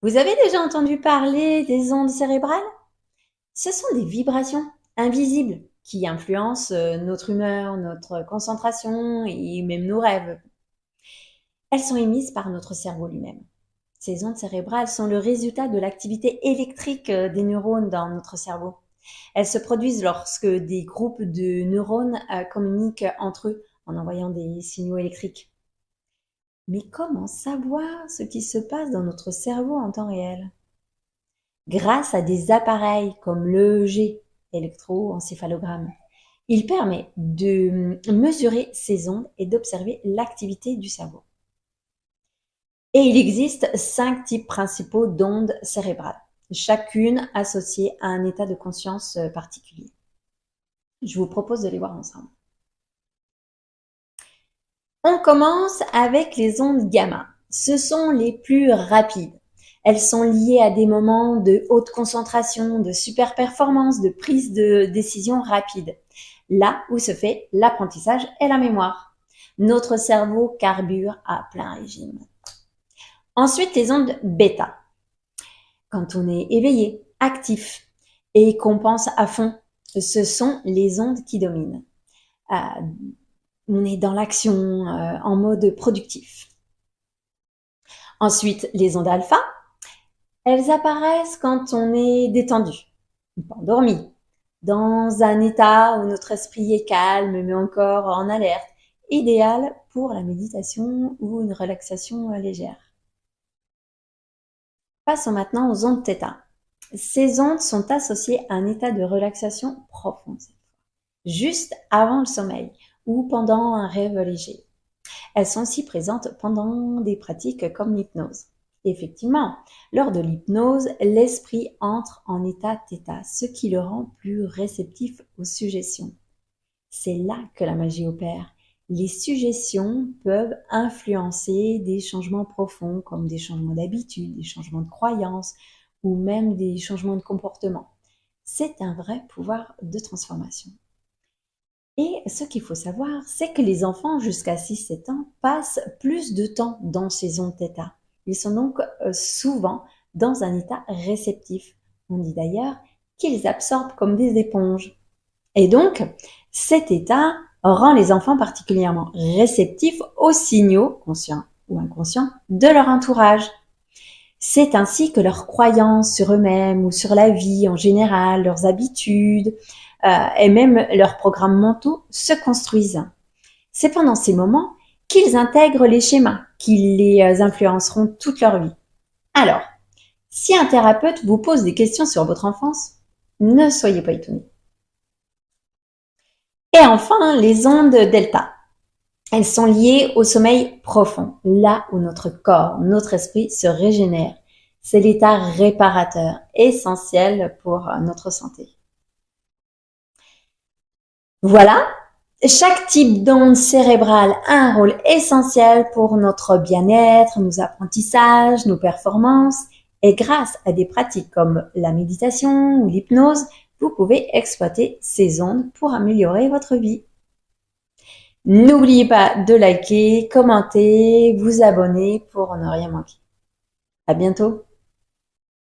Vous avez déjà entendu parler des ondes cérébrales? Ce sont des vibrations invisibles qui influencent notre humeur, notre concentration et même nos rêves. Elles sont émises par notre cerveau lui-même. Ces ondes cérébrales sont le résultat de l'activité électrique des neurones dans notre cerveau. Elles se produisent lorsque des groupes de neurones communiquent entre eux en envoyant des signaux électriques. Mais comment savoir ce qui se passe dans notre cerveau en temps réel? Grâce à des appareils comme l'EEG, électroencéphalogramme. Il permet de mesurer ces ondes et d'observer l'activité du cerveau. Et il existe 5 types principaux d'ondes cérébrales, chacune associée à un état de conscience particulier. Je vous propose de les voir ensemble. On commence avec les ondes gamma. Ce sont les plus rapides. Elles sont liées à des moments de haute concentration, de super performance, de prise de décision rapide. Là où se fait l'apprentissage et la mémoire. Notre cerveau carbure à plein régime. Ensuite, les ondes bêta. Quand on est éveillé, actif et qu'on pense à fond, ce sont les ondes qui dominent. On est dans l'action, en mode productif. Ensuite, les ondes alpha, elles apparaissent quand on est détendu, pas endormi, dans un état où notre esprit est calme mais encore en alerte, idéal pour la méditation ou une relaxation légère. Passons maintenant aux ondes θ. Ces ondes sont associées à un état de relaxation profonde, juste avant le sommeil ou pendant un rêve léger. Elles sont aussi présentes pendant des pratiques comme l'hypnose. Effectivement, lors de l'hypnose, l'esprit entre en état θ, ce qui le rend plus réceptif aux suggestions. C'est là que la magie opère. Les suggestions peuvent influencer des changements profonds comme des changements d'habitude, des changements de croyances ou même des changements de comportement. C'est un vrai pouvoir de transformation. Et ce qu'il faut savoir, c'est que les enfants jusqu'à 6-7 ans passent plus de temps dans ces ondes θ. Ils sont donc souvent dans un état réceptif. On dit d'ailleurs qu'ils absorbent comme des éponges. Et donc, cet état rend les enfants particulièrement réceptifs aux signaux, conscients ou inconscients, de leur entourage. C'est ainsi que leurs croyances sur eux-mêmes ou sur la vie en général, leurs habitudes et même leurs programmes mentaux se construisent. C'est pendant ces moments qu'ils intègrent les schémas qui les influenceront toute leur vie. Alors, si un thérapeute vous pose des questions sur votre enfance, ne soyez pas étonnés. Et enfin, les ondes delta. Elles sont liées au sommeil profond, là où notre corps, notre esprit se régénère. C'est l'état réparateur, essentiel pour notre santé. Voilà, chaque type d'onde cérébrale a un rôle essentiel pour notre bien-être, nos apprentissages, nos performances. Et grâce à des pratiques comme la méditation ou l'hypnose, vous pouvez exploiter ces ondes pour améliorer votre vie. N'oubliez pas de liker, commenter, vous abonner pour ne rien manquer. À bientôt.